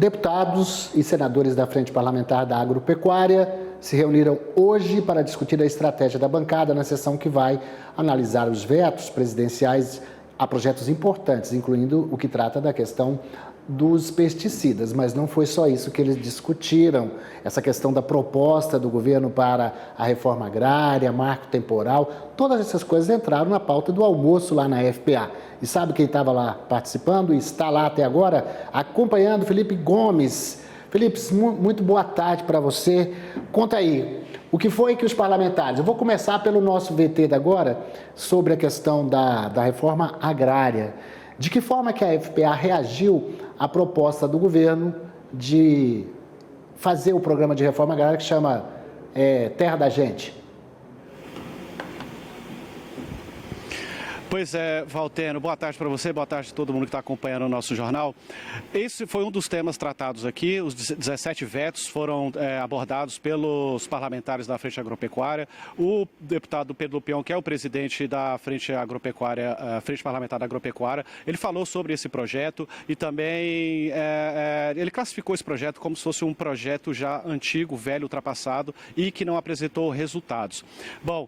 Deputados e senadores da Frente Parlamentar da Agropecuária se reuniram hoje para discutir a estratégia da bancada na sessão que vai analisar os vetos presidenciais a projetos importantes, incluindo o que trata da questão dos pesticidas. Mas não foi só isso que eles discutiram. Essa questão da proposta do governo para a reforma agrária, marco temporal, todas essas coisas entraram na pauta do almoço lá na FPA. E sabe quem estava lá participando e está lá até agora? Acompanhando, Felipe Gomes. Felipe, muito boa tarde para você. Conta aí, o que foi que os parlamentares... Eu vou começar pelo nosso VT da agora, sobre a questão da reforma agrária. De que forma que a FPA reagiu à proposta do governo de fazer o programa de reforma agrária que chama Terra da Gente? Pois é, Valteno, boa tarde para você, boa tarde a todo mundo que está acompanhando o nosso jornal. Esse foi um dos temas tratados aqui, os 17 vetos foram abordados pelos parlamentares da Frente Agropecuária. O deputado Pedro Lupion, que é o presidente da Frente Agropecuária, Frente Parlamentar da Agropecuária, ele falou sobre esse projeto e também ele classificou esse projeto como se fosse um projeto já antigo, velho, ultrapassado e que não apresentou resultados. Bom,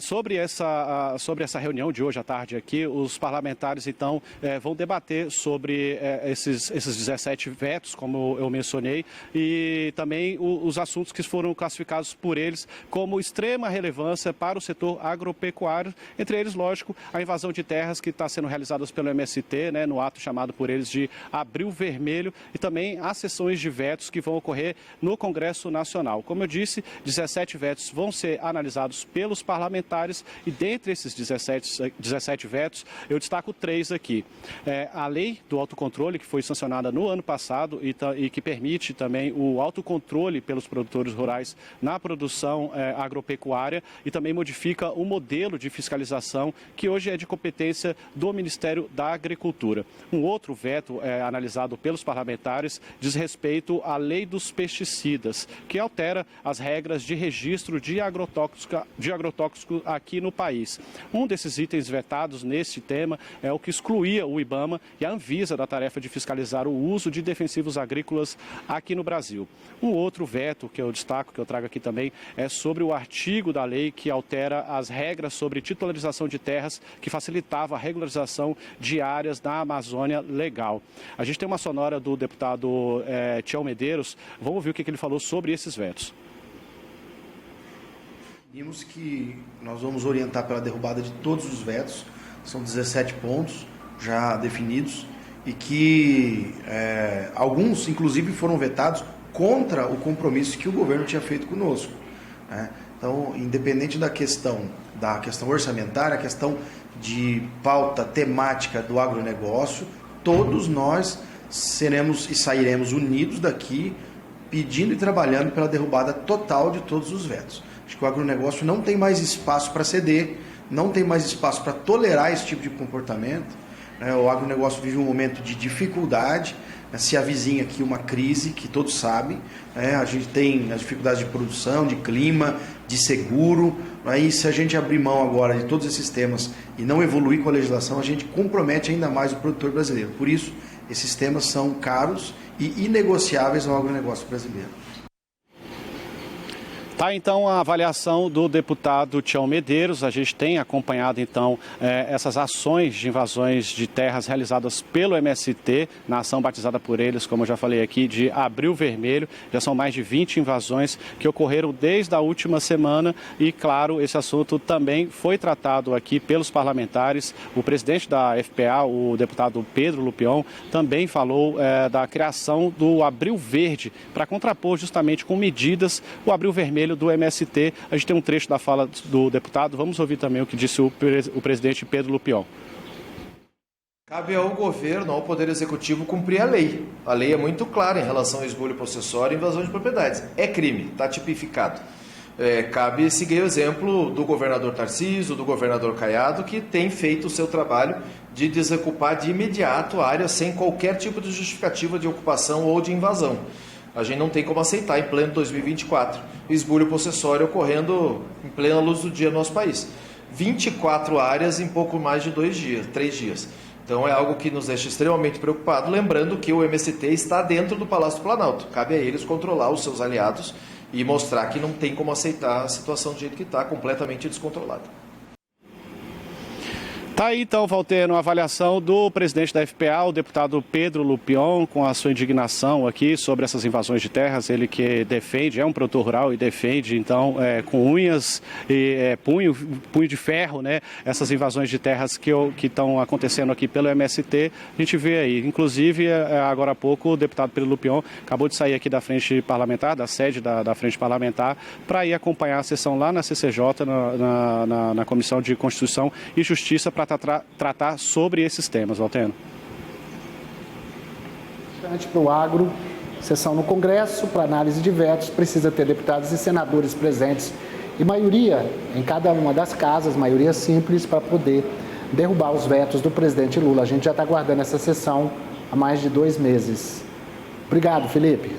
sobre essa reunião de hoje à tarde aqui, os parlamentares, então, vão debater sobre esses 17 vetos, como eu mencionei, e também os assuntos que foram classificados por eles como extrema relevância para o setor agropecuário, entre eles, lógico, a invasão de terras que está sendo realizada pelo MST, no ato chamado por eles de Abril Vermelho, e também as sessões de vetos que vão ocorrer no Congresso Nacional. Como eu disse, 17 vetos vão ser analisados pelos parlamentares e dentre esses 17 vetos, eu destaco 3 aqui. A lei do autocontrole, que foi sancionada no ano passado e que permite também o autocontrole pelos produtores rurais na produção agropecuária e também modifica o modelo de fiscalização que hoje é de competência do Ministério da Agricultura. Um outro veto analisado pelos parlamentares diz respeito à lei dos pesticidas, que altera as regras de registro de agrotóxico aqui no país. Um desses itens vetados neste tema é o que excluía o IBAMA e a Anvisa da tarefa de fiscalizar o uso de defensivos agrícolas aqui no Brasil. Um outro veto que eu destaco, que eu trago aqui também, é sobre o artigo da lei que altera as regras sobre titularização de terras que facilitava a regularização de áreas da Amazônia Legal. A gente tem uma sonora do deputado Tião Medeiros, vamos ouvir o que ele falou sobre esses vetos. Vimos que nós vamos orientar pela derrubada de todos os vetos, são 17 pontos já definidos e que alguns, inclusive, foram vetados contra o compromisso que o governo tinha feito conosco. Então, independente da questão orçamentária, a questão de pauta temática do agronegócio, todos nós seremos e sairemos unidos daqui pedindo e trabalhando pela derrubada total de todos os vetos. Acho que o agronegócio não tem mais espaço para ceder, não tem mais espaço para tolerar esse tipo de comportamento. O agronegócio vive um momento de dificuldade, se avizinha aqui uma crise que todos sabem. A gente tem as dificuldades de produção, de clima, de seguro. E se a gente abrir mão agora de todos esses temas e não evoluir com a legislação, a gente compromete ainda mais o produtor brasileiro. Por isso, esses temas são caros e inegociáveis ao agronegócio brasileiro. Tá, então, a avaliação do deputado Tião Medeiros. A gente tem acompanhado, então, essas ações de invasões de terras realizadas pelo MST, na ação batizada por eles, como eu já falei aqui, de Abril Vermelho. Já são mais de 20 invasões que ocorreram desde a última semana e, claro, esse assunto também foi tratado aqui pelos parlamentares. O presidente da FPA, o deputado Pedro Lupion, também falou da criação do Abril Verde para contrapor justamente com medidas o Abril Vermelho do MST. A gente tem um trecho da fala do deputado, vamos ouvir também o que disse o presidente Pedro Lupion. Cabe ao governo, ao Poder Executivo, cumprir a lei. A lei é muito clara em relação ao esbulho possessório e invasão de propriedades. É crime, está tipificado. Cabe seguir o exemplo do governador Tarcísio, do governador Caiado, que tem feito o seu trabalho de desocupar de imediato a área sem qualquer tipo de justificativa de ocupação ou de invasão. A gente não tem como aceitar em pleno 2024 esbulho possessório ocorrendo em plena luz do dia no nosso país. 24 áreas em pouco mais de 3 dias. Então é algo que nos deixa extremamente preocupado, lembrando que o MST está dentro do Palácio do Planalto. Cabe a eles controlar os seus aliados e mostrar que não tem como aceitar a situação do jeito que está, completamente descontrolada. Tá aí então, Valteno, a avaliação do presidente da FPA, o deputado Pedro Lupion, com a sua indignação aqui sobre essas invasões de terras. Ele que defende, é um produtor rural e defende, então, com unhas e punho de ferro, né, essas invasões de terras que estão acontecendo aqui pelo MST. A gente vê aí, inclusive, agora há pouco, o deputado Pedro Lupion acabou de sair aqui da frente parlamentar, da sede da frente parlamentar, para ir acompanhar a sessão lá na CCJ, na Comissão de Constituição e Justiça, para tratar sobre esses temas, Valteno. Para o agro, sessão no Congresso, para análise de vetos, precisa ter deputados e senadores presentes e maioria em cada uma das casas, maioria simples, para poder derrubar os vetos do presidente Lula. A gente já está aguardando essa sessão há mais de 2 meses. Obrigado, Felipe.